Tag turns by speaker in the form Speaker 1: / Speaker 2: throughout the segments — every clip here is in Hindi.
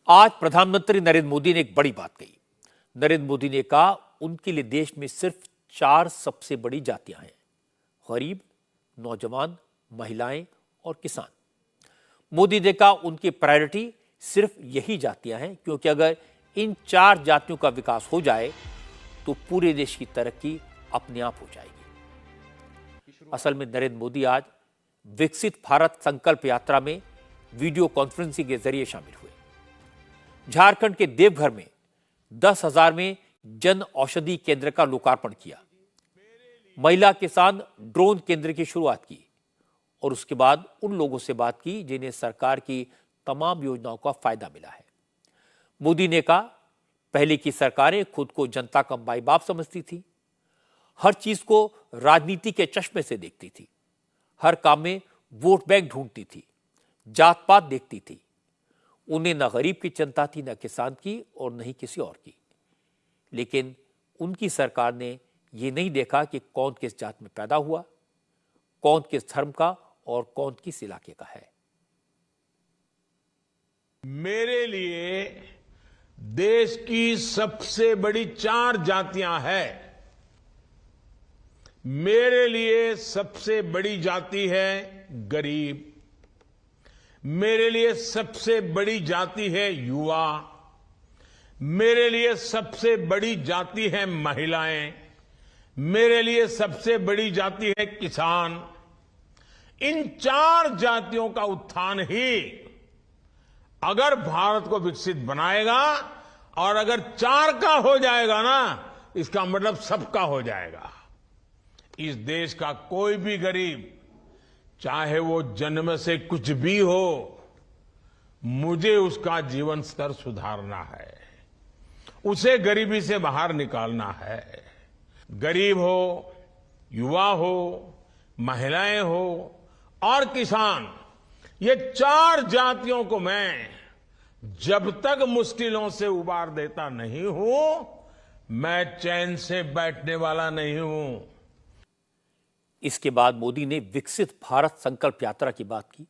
Speaker 1: आज प्रधानमंत्री नरेंद्र मोदी ने एक बड़ी बात कही। नरेंद्र मोदी ने कहा उनके लिए देश में सिर्फ 4 सबसे बड़ी जातियां हैं: गरीब, नौजवान, महिलाएं और किसान। मोदी ने कहा उनकी प्रायोरिटी सिर्फ यही जातियां हैं, क्योंकि अगर इन 4 जातियों का विकास हो जाए तो पूरे देश की तरक्की अपने आप हो जाएगी। असल में नरेंद्र मोदी आज विकसित भारत संकल्प यात्रा में वीडियो कॉन्फ्रेंसिंग के जरिए शामिल हुए। झारखंड के देवघर में 10,000 में जन औषधि केंद्र का लोकार्पण किया। महिला किसान ड्रोन केंद्र की शुरुआत की और उसके बाद उन लोगों से बात की जिन्हें सरकार की तमाम योजनाओं का फायदा मिला है। मोदी ने कहा पहले की सरकारें खुद को जनता का माई बाप समझती थी, हर चीज को राजनीति के चश्मे से देखती थी, हर काम में वोट बैंक ढूंढती थी, जात पात देखती थी। उन्हें न गरीब की चिंता थी, न किसान की और न ही किसी और की। लेकिन उनकी सरकार ने यह नहीं देखा कि कौन किस जात में पैदा हुआ, कौन किस धर्म का और कौन किस इलाके का है।
Speaker 2: मेरे लिए देश की सबसे बड़ी 4 जातियां हैं। मेरे लिए सबसे बड़ी जाति है गरीब, मेरे लिए सबसे बड़ी जाति है युवा, मेरे लिए सबसे बड़ी जाति है महिलाएं, मेरे लिए सबसे बड़ी जाति है किसान। इन 4 जातियों का उत्थान ही अगर भारत को विकसित बनाएगा, और अगर 4 का हो जाएगा ना, इसका मतलब सबका हो जाएगा। इस देश का कोई भी गरीब, चाहे वो जन्म से कुछ भी हो, मुझे उसका जीवन स्तर सुधारना है, उसे गरीबी से बाहर निकालना है। गरीब हो, युवा हो, महिलाएं हो और किसान, ये 4 जातियों को मैं जब तक मुश्किलों से उबार देता नहीं हूं, मैं चैन से बैठने वाला नहीं हूं।
Speaker 1: इसके बाद मोदी ने विकसित भारत संकल्प यात्रा की बात की।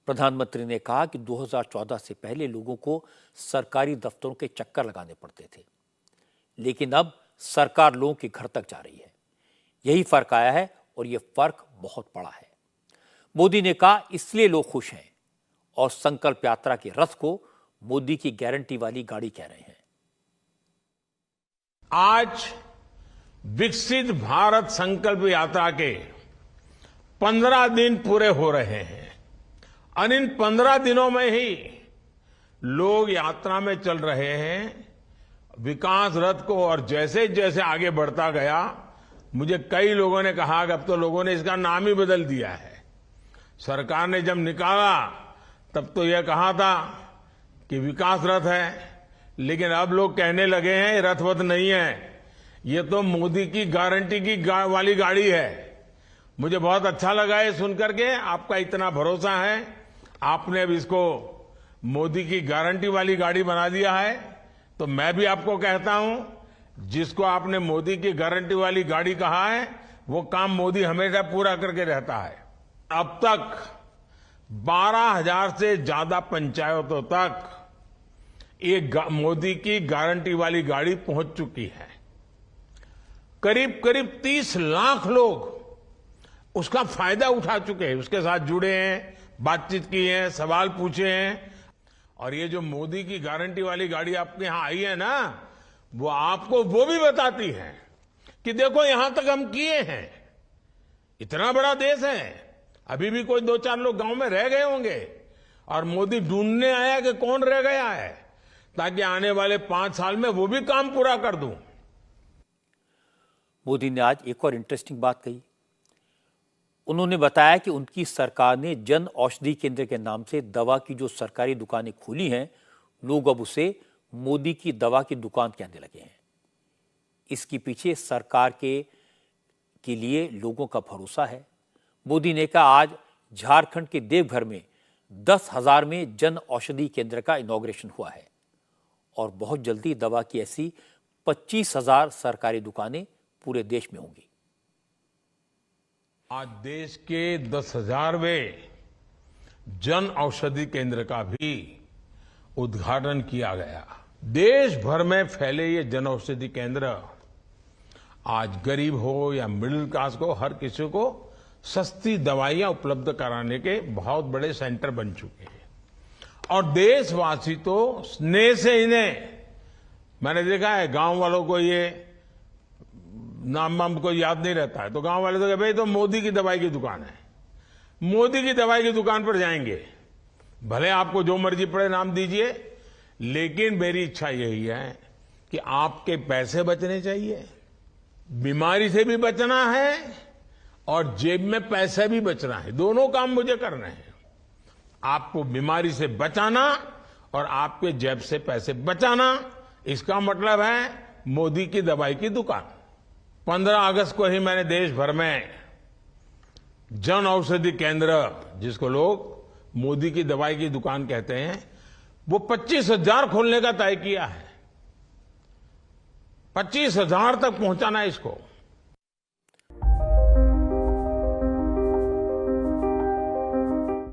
Speaker 1: प्रधानमंत्री ने कहा कि 2014 से पहले लोगों को सरकारी दफ्तरों के चक्कर लगाने पड़ते थे, लेकिन अब सरकार लोगों के घर तक जा रही है। यही फर्क आया है और यह फर्क बहुत बड़ा है। मोदी ने कहा इसलिए लोग खुश हैं और संकल्प यात्रा के रथ को मोदी की गारंटी वाली गाड़ी कह रहे हैं।
Speaker 2: आज विकसित भारत संकल्प यात्रा के 15 दिन पूरे हो रहे हैं और इन 15 दिनों में ही लोग यात्रा में चल रहे हैं विकास रथ को। और जैसे जैसे आगे बढ़ता गया, मुझे कई लोगों ने कहा कि अब तो लोगों ने इसका नाम ही बदल दिया है। सरकार ने जब निकाला तब तो यह कहा था कि विकास रथ है, लेकिन अब लोग कहने लगे हैं रथवत नहीं है, ये तो मोदी की गारंटी की वाली गाड़ी है। मुझे बहुत अच्छा लगा ये सुनकर के, आपका इतना भरोसा है, आपने अब इसको मोदी की गारंटी वाली गाड़ी बना दिया है। तो मैं भी आपको कहता हूं, जिसको आपने मोदी की गारंटी वाली गाड़ी कहा है, वो काम मोदी हमेशा पूरा करके रहता है। अब तक 12,000 से ज्यादा पंचायतों तक ये मोदी की गारंटी वाली गाड़ी पहुंच चुकी है। करीब करीब 30 लाख लोग उसका फायदा उठा चुके हैं, उसके साथ जुड़े हैं, बातचीत की है, सवाल पूछे हैं। और ये जो मोदी की गारंटी वाली गाड़ी आपके यहां आई है ना, वो आपको वो भी बताती है कि देखो यहां तक हम किए हैं। इतना बड़ा देश है, अभी भी कोई 2-4 लोग गांव में रह गए होंगे और मोदी ढूंढने आया कि कौन रह गया है, ताकि आने वाले 5 साल में वो भी काम पूरा कर दूं।
Speaker 1: मोदी ने आज एक और इंटरेस्टिंग बात कही। उन्होंने बताया कि उनकी सरकार ने जन औषधि केंद्र के नाम से दवा की जो सरकारी दुकानें खोली हैं, लोग अब उसे मोदी की दवा की दुकान कहने लगे हैं। इसके पीछे सरकार के लिए लोगों का भरोसा है। मोदी ने कहा आज झारखंड के देवघर में 10,000 में जन औषधि केंद्र का इनॉग्रेशन हुआ है और बहुत जल्दी दवा की ऐसी 25,000 सरकारी दुकानें पूरे देश में होंगी।
Speaker 2: आज देश के 10,000वें जन औषधि केंद्र का भी उद्घाटन किया गया। देश भर में फैले ये जन औषधि केंद्र आज गरीब हो या मिडिल क्लास को, हर किसी को सस्ती दवाइयां उपलब्ध कराने के बहुत बड़े सेंटर बन चुके हैं। और देशवासी तो स्नेह से इन्हें, मैंने देखा है गांव वालों को ये नाम वाम को याद नहीं रहता है, तो गांव वाले तो कहते भाई तो मोदी की दवाई की दुकान है, मोदी की दवाई की दुकान पर जाएंगे, भले आपको जो मर्जी पड़े नाम दीजिए, लेकिन मेरी इच्छा यही है कि आपके पैसे बचने चाहिए, बीमारी से भी बचना है और जेब में पैसे भी बचना है, दोनों काम मुझे करने हैं। आपको बीमारी से बचाना और आपके जेब से पैसे बचाना, इसका मतलब है मोदी की दवाई की दुकान। 15 अगस्त को ही मैंने देश भर में जन औषधि केंद्र, जिसको लोग मोदी की दवाई की दुकान कहते हैं, वो 25,000 खोलने का तय किया है। 25,000 तक पहुंचाना है इसको।